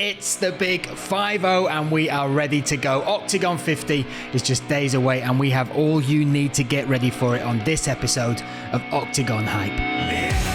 It's the big 5-0 and we are ready to go. Octagon 50 is just days away and we have all you need to get ready for it on this episode of Octagon Hype.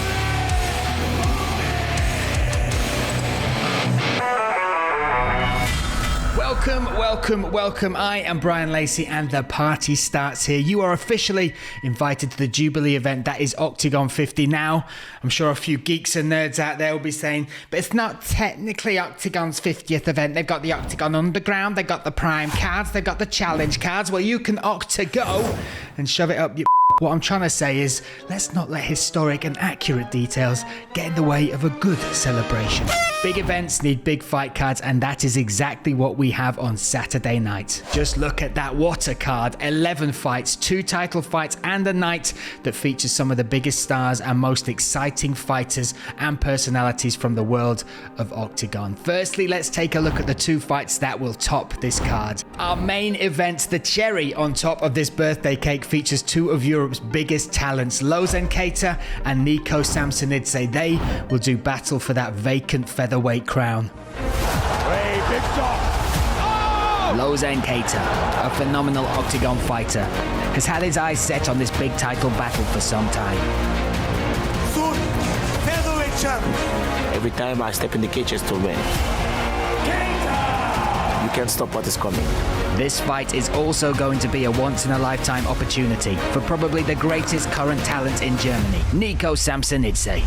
Welcome. I am Brian Lacey and the party starts here. You are officially invited to the Jubilee event that is Octagon 50 now. I'm sure a few geeks and nerds out there will be saying, but it's not technically Octagon's 50th event. They've got the Octagon Underground, they've got the Prime cards, they've got the Challenge cards. Well, you can Octago and shove it up your... What I'm trying to say is, let's not let historic and accurate details get in the way of a good celebration. Big events need big fight cards, and that is exactly what we have on Saturday night. Just look at that water card. 11 fights, 2 title fights, and a night that features some of the biggest stars and most exciting fighters and personalities from the world of Octagon. Firstly, let's take a look at the 2 fights that will top this card. Our main event, the cherry on top of this birthday cake, features 2 of Europe's biggest talents, KEITA and SAMSONIDSE. They will do battle for that vacant featherweight crown. Hey, big shot. Oh! KEITA, a phenomenal Octagon fighter, has had his eyes set on this big title battle for some time. Soon, featherweight champion. Every time I step in the cage, it's to win. KEITA! You can't stop what is coming. This fight is also going to be a once-in-a-lifetime opportunity for probably the greatest current talent in Germany, SAMSONIDSE.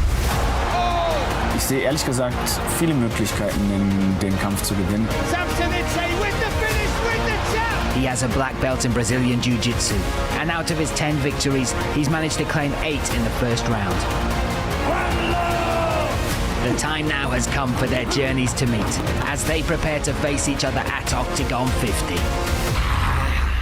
Ich sehe ehrlich gesagt viele Möglichkeiten, in den Kampf zu gewinnen. SAMSONIDSE with the finish, with the champ! He has a black belt in Brazilian Jiu-Jitsu, and out of his 10 victories, he's managed to claim 8 in the first round. The time now has come for their journeys to meet, as they prepare to face each other at Octagon 50.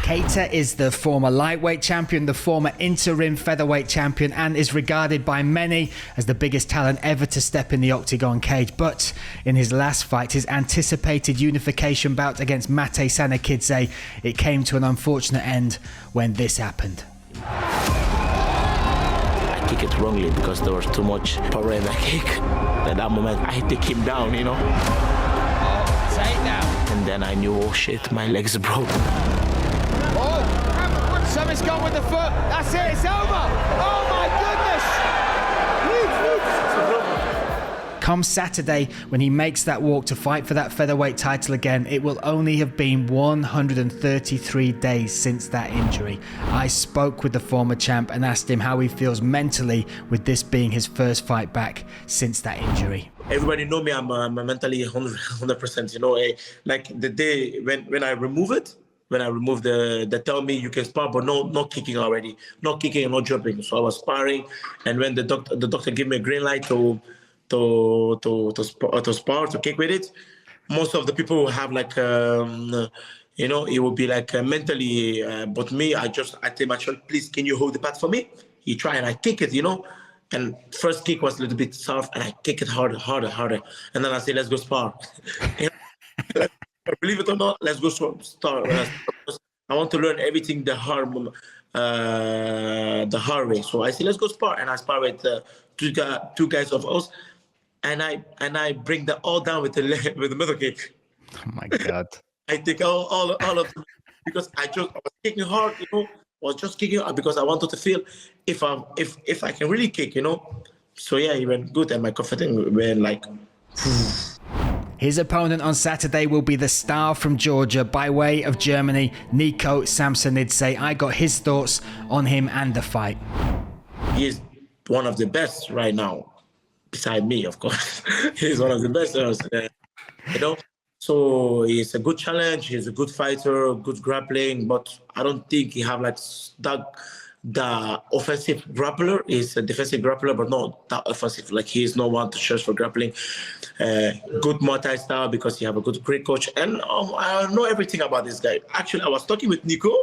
KEITA is the former lightweight champion, the former interim featherweight champion, and is regarded by many as the biggest talent ever to step in the Octagon cage. But in his last fight, his anticipated unification bout against Mate Sanakidze, it came to an unfortunate end when this happened. I kick it wrongly because there was too much power in that kick. At that moment, I take him down, you know. Take now. And then I knew, oh shit, my legs broke. Oh, something's gone with the foot. That's it, it's over. Oh my goodness. Come Saturday, when he makes that walk to fight for that featherweight title again, it will only have been 133 days since that injury. I spoke with the former champ and asked him how he feels mentally with this being his first fight back since that injury. Everybody know me, I'm mentally 100%, you know. Like the day when I remove it, when I remove they tell me you can spar, but not kicking already. Not kicking and not jumping. So I was sparring, and when the doctor gave me a green light to spar, to kick with it, most of the people will have like, you know, it will be like mentally, but me, I tell my child, please, can you hold the pad for me? He try and I kick it, you know, and first kick was a little bit soft and I kick it harder. And then I say, let's go spar. Believe it or not, let's go start. I want to learn everything the hard way. So I say, let's go spar. And I spar with two guys of us. And I bring them all down with the middle kick. Oh my God! I take all of them because I was kicking hard, you know. Was just kicking hard because I wanted to feel if I can really kick, you know. So yeah, it went good, and my confidence went like. His opponent on Saturday will be the star from Georgia by way of Germany, SAMSONIDSE. I got his thoughts on him and the fight. He is one of the best right now. Beside me, of course. He's one of the best, you know. So it's a good challenge. He's a good fighter, good grappling, but I don't think he have like the offensive grappler. He's a defensive grappler, but not that offensive. Like he is no one to search for grappling. Good multi-style because he have a great coach. And I know everything about this guy. Actually, I was talking with Nico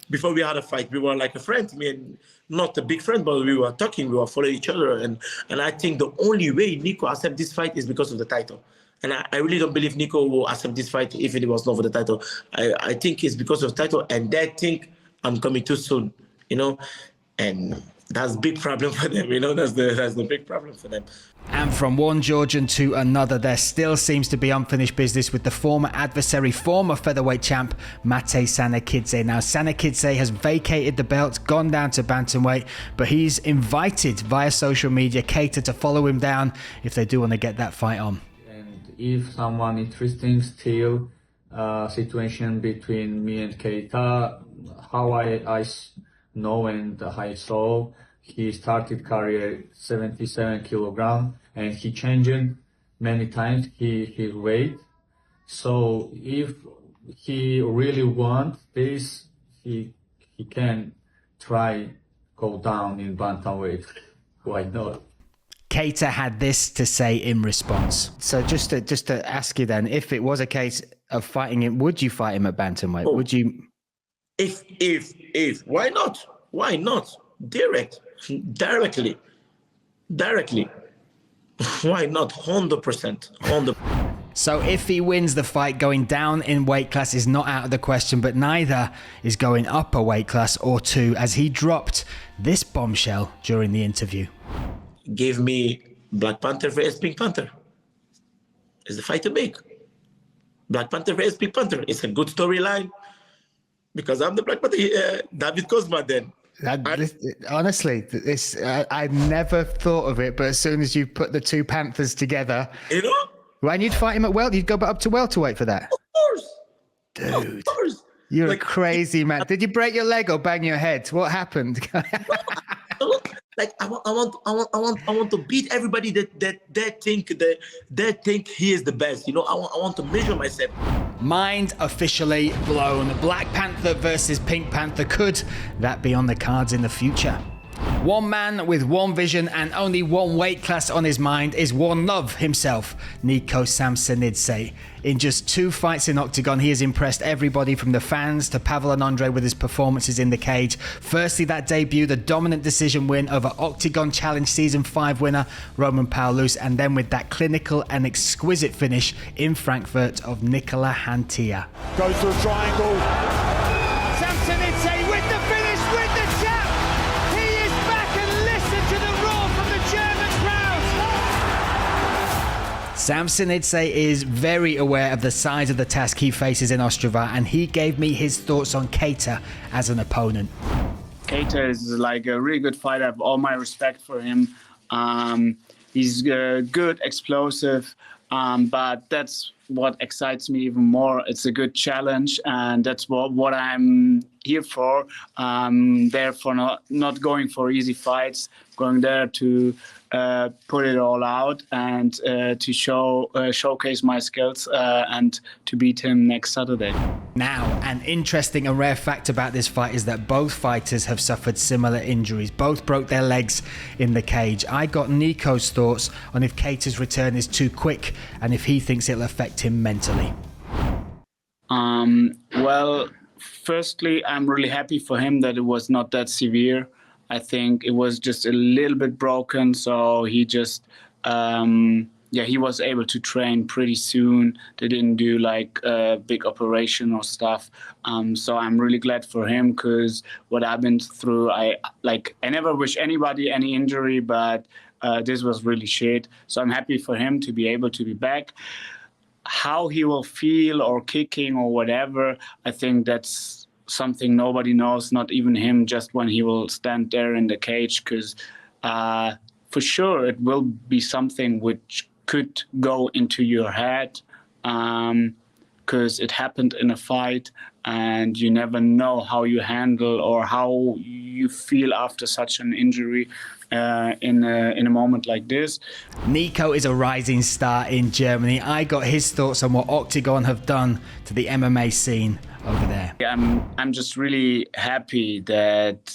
before we had a fight. We were like a friend. I mean, not a big friend, but we were talking. We were following each other. And I think the only way Nico accept this fight is because of the title. And I really don't believe Nico will accept this fight if it was not for the title. I think it's because of the title, and they think I'm coming too soon, you know. And that's a big problem for them. You know, that's the big problem for them. And from one Georgian to another, there still seems to be unfinished business with the former adversary, former featherweight champ, Mate Sanakidze. Now, Sanakidze has vacated the belt, gone down to bantamweight, but he's invited via social media KEITA to follow him down if they do want to get that fight on. And if someone interesting still situation between me and KEITA, how I know and I saw, he started career 77 kilogram and he changed many times his weight. So if he really wants this, he can try go down in bantamweight. Why not? KEITA had this to say in response. So just to ask you then, if it was a case of fighting him, would you fight him at bantamweight? Oh. Would you? If, why not? Why not? Directly. Why not? 100%. So if he wins the fight, going down in weight class is not out of the question, but neither is going up a weight class or two, as he dropped this bombshell during the interview. Give me Black Panther vs Pink Panther. It's the fight to make. Black Panther vs Pink Panther. It's a good storyline because I'm the Black Panther. David Kozma then. Honestly, I never thought of it, but as soon as you put the two Panthers together, you know, when you'd fight him at you'd go up to welterweight for that. Of course, dude. Of course. You're a crazy man. Did you break your leg or bang your head? What happened? Like I want to beat everybody that think he is the best. You know, I want to measure myself. Mind officially blown. Black Panther versus Pink Panther. Could that be on the cards in the future? One man with one vision and only one weight class on his mind is One Love himself, Nico SAMSONIDSE. In just 2 fights in Octagon, he has impressed everybody from the fans to Pavel and Andre with his performances in the cage. Firstly, that debut, the dominant decision win over Octagon Challenge Season 5 winner Roman Paulus, and then with that clinical and exquisite finish in Frankfurt of Nicola Hantia. Goes to a triangle. SAMSONIDSE with the finish, with the tap. He is back, and listen to the roar from the German crowd. SAMSONIDSE is very aware of the size of the task he faces in Ostrava, and he gave me his thoughts on KEITA as an opponent. KEITA is like a really good fighter. I have all my respect for him. He's good, explosive, but that's what excites me even more. It's a good challenge, and that's what I'm here for. Therefore, not going for easy fights, going there to put it all out and to showcase my skills and to beat him next Saturday. Now, an interesting and rare fact about this fight is that both fighters have suffered similar injuries. Both broke their legs in the cage. I got Nico's thoughts on if KEITA's return is too quick and if he thinks it'll affect him mentally. Well, firstly, I'm really happy for him that it was not that severe. I think it was just a little bit broken, so he just, he was able to train pretty soon. They didn't do like a big operation or stuff. So I'm really glad for him, because what I've been through, I never wish anybody any injury, but this was really shit. So I'm happy for him to be able to be back. How he will feel or kicking or whatever, I think that's something nobody knows, not even him, just when he will stand there in the cage, because for sure it will be something which could go into your head, because it happened in a fight and you never know how you handle or how you feel after such an injury in a moment like this. Nico is a rising star in Germany. I got his thoughts on what Octagon have done to the MMA scene over there. I'm just really happy that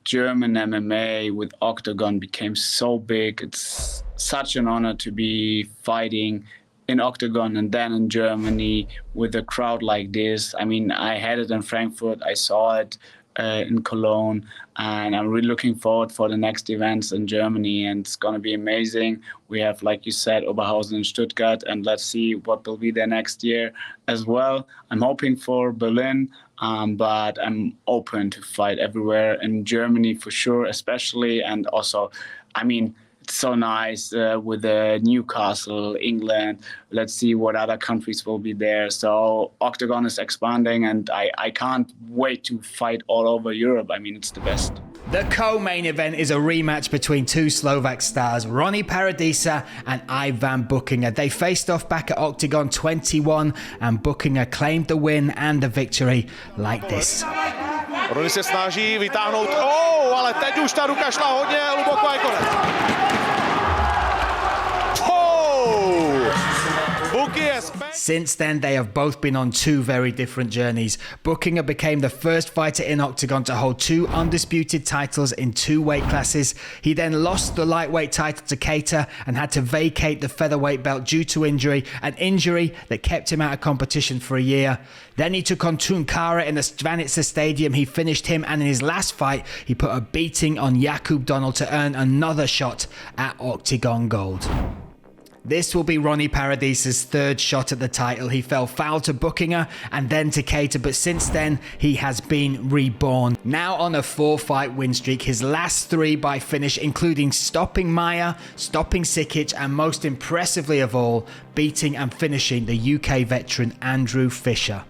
German MMA with Octagon became so big. It's such an honor to be fighting in Octagon and then in Germany with a crowd like this. I mean, I had it in Frankfurt, I saw it. in Cologne, and I'm really looking forward for the next events in Germany, and it's going to be amazing. We have, like you said, Oberhausen and Stuttgart, and let's see what will be there next year as well. I'm hoping for Berlin, but I'm open to fight everywhere in Germany for sure, especially, and also, I mean, it's so nice with Newcastle, England. Let's see what other countries will be there. So Octagon is expanding, and I can't wait to fight all over Europe. I mean, it's the best. The co-main event is a rematch between two Slovak stars, Ronnie Paradisa and Ivan Buchinger. They faced off back at Octagon 21, and Buchinger claimed the win and the victory like this. Ronnie se snaží vytáhnout, ale teď už ta ruka šla hodně hluboko a konec. Since then, they have both been on two very different journeys. Buchinger became the first fighter in Octagon to hold two undisputed titles in two weight classes. He then lost the lightweight title to KEITA and had to vacate the featherweight belt due to injury, an injury that kept him out of competition for a year. Then he took on Tunkara in the Stvanica Stadium. He finished him, and in his last fight, he put a beating on Jakub Donald to earn another shot at Octagon Gold. This will be Ronnie Paradisa's third shot at the title. He fell foul to Buchinger and then to KEITA, but since then he has been reborn. Now on a 4-fight win streak, his last 3 by finish, including stopping Maia, stopping Sikic, and most impressively of all, beating and finishing the UK veteran Andrew Fisher.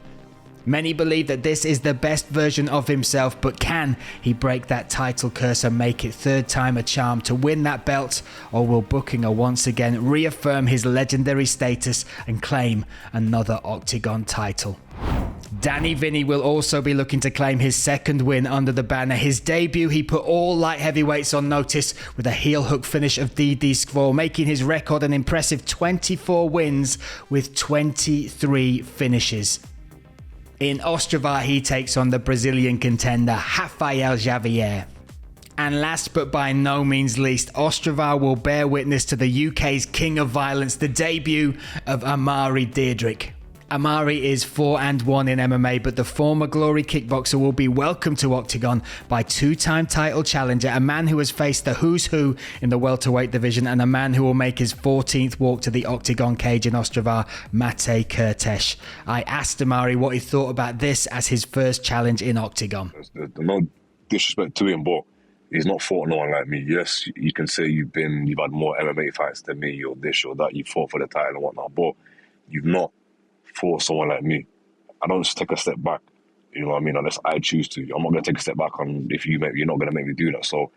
Many believe that this is the best version of himself, but can he break that title curse and make it third time a charm to win that belt? Or will Buchinger once again reaffirm his legendary status and claim another Octagon title? Danny Vinny will also be looking to claim his second win under the banner. His debut, he put all light heavyweights on notice with a heel hook finish of Diedrick, making his record an impressive 24 wins with 23 finishes. In Ostrava, he takes on the Brazilian contender Rafael Javier. And last but by no means least, Ostrava will bear witness to the UK's king of violence, the debut of Ammari Diedrick. Ammari is 4-1 in MMA, but the former Glory kickboxer will be welcomed to Octagon by two-time title challenger, a man who has faced the who's who in the welterweight division, and a man who will make his 14th walk to the Octagon cage in Ostrava, Mate Kurtesh. I asked Ammari what he thought about this as his first challenge in Octagon. No disrespect to him, but he's not fought no one like me. Yes, you can say you've had more MMA fights than me, or this or that, you fought for the title and whatnot, but you've not for someone like me. I don't just take a step back, you know what I mean, unless I choose to. I'm not going to take a step back on if you're not going to make me do that. So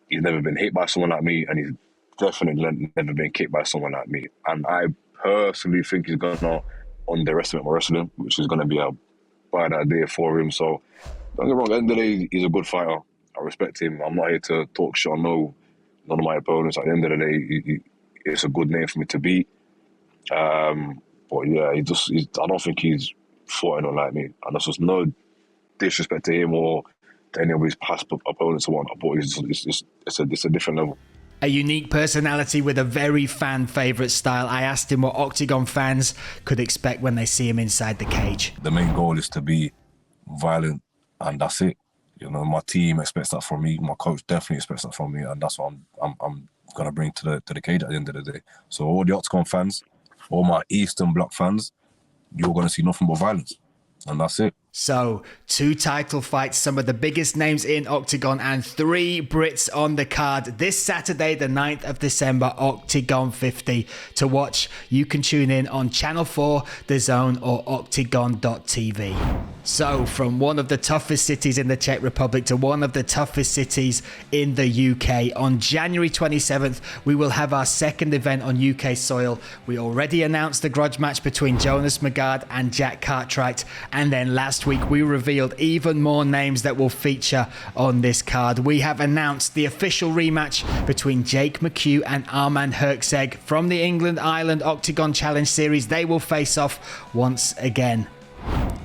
he's never been hit by someone like me, and he's definitely never been kicked by someone like me. And I personally think he's going to underestimate my wrestling, which is going to be a bad idea for him. So don't get me wrong, at the end of the day, he's a good fighter. I respect him. I'm not here to talk shit on none of my opponents. At the end of the day, it's a good name for me to beat. But yeah, I don't think he's fought anyone like me. And that's just no disrespect to him or to any of his past opponents or whatnot, but it's a different level. A unique personality with a very fan favourite style. I asked him what Octagon fans could expect when they see him inside the cage. The main goal is to be violent, and that's it. You know, my team expects that from me. My coach definitely expects that from me, and that's what I'm gonna bring to the cage at the end of the day. So all the Octagon fans, all my Eastern Bloc fans, you're going to see nothing but violence. And that's it. So, 2 title fights, some of the biggest names in Octagon, and 3 Brits on the card. This Saturday, the 9th of December, Octagon 50. To watch, you can tune in on Channel 4, The Zone, or octagon.tv. So, from one of the toughest cities in the Czech Republic to one of the toughest cities in the UK, on January 27th, we will have our second event on UK soil. We already announced the grudge match between Jonas Magard and Jack Cartwright, and then last week we revealed even more names that will feature on this card. We have announced the official rematch between Jake McHugh and Arman Herczeg from the England Ireland Octagon Challenge Series. They will face off once again.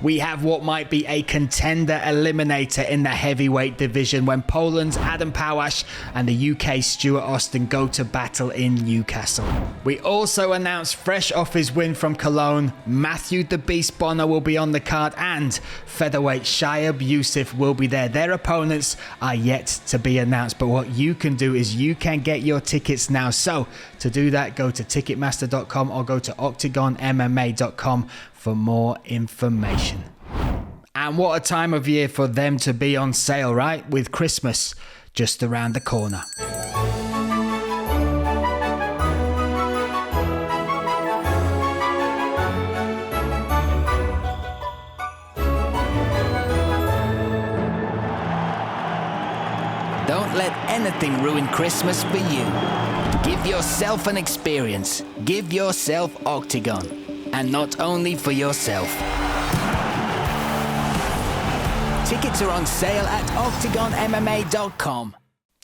We have what might be a contender eliminator in the heavyweight division when Poland's Adam Pałasz and the UK's Stuart Austin go to battle in Newcastle. We also announced, fresh off his win from Cologne, Matthew the Beast Bonner will be on the card, and featherweight Shaib Youssef will be there. Their opponents are yet to be announced, but what you can do is you can get your tickets now. So to do that, go to ticketmaster.com or go to OKTAGONMMA.com for more information. And what a time of year for them to be on sale, right? With Christmas just around the corner. Don't let anything ruin Christmas for you. Give yourself an experience. Give yourself Octagon. And not only for yourself. Tickets are on sale at OKTAGONMMA.com.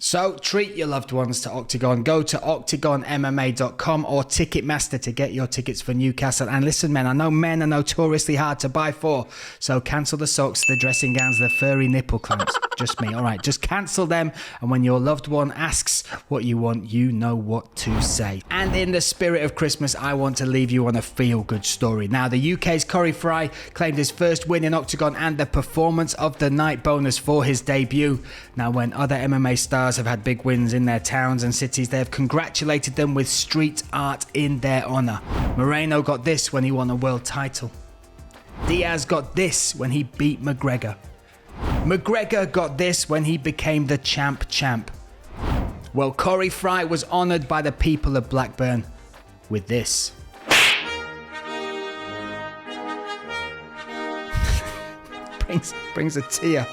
So treat your loved ones to Octagon. Go to OKTAGONMMA.com or Ticketmaster to get your tickets for Newcastle. And listen, men, I know men are notoriously hard to buy for, so cancel the socks, the dressing gowns, the furry nipple clamps. Just me, all right. Just cancel them, and when your loved one asks what you want, you know what to say. And in the spirit of Christmas, I want to leave you on a feel-good story. Now, the UK's Corey Fry claimed his first win in Octagon and the performance of the night bonus for his debut. Now, when other MMA stars have had big wins in their towns and cities, they have congratulated them with street art in their honour. Moreno got this when he won a world title. Diaz got this when he beat McGregor. McGregor got this when he became the champ. Well, Corey Fry was honoured by the people of Blackburn with this. brings a tear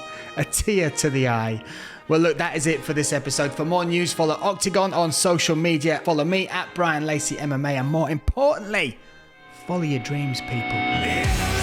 to the eye. Well, look, that is it for this episode. For more news, follow Octagon on social media. Follow me at Brian Lacey MMA. And more importantly, follow your dreams, people.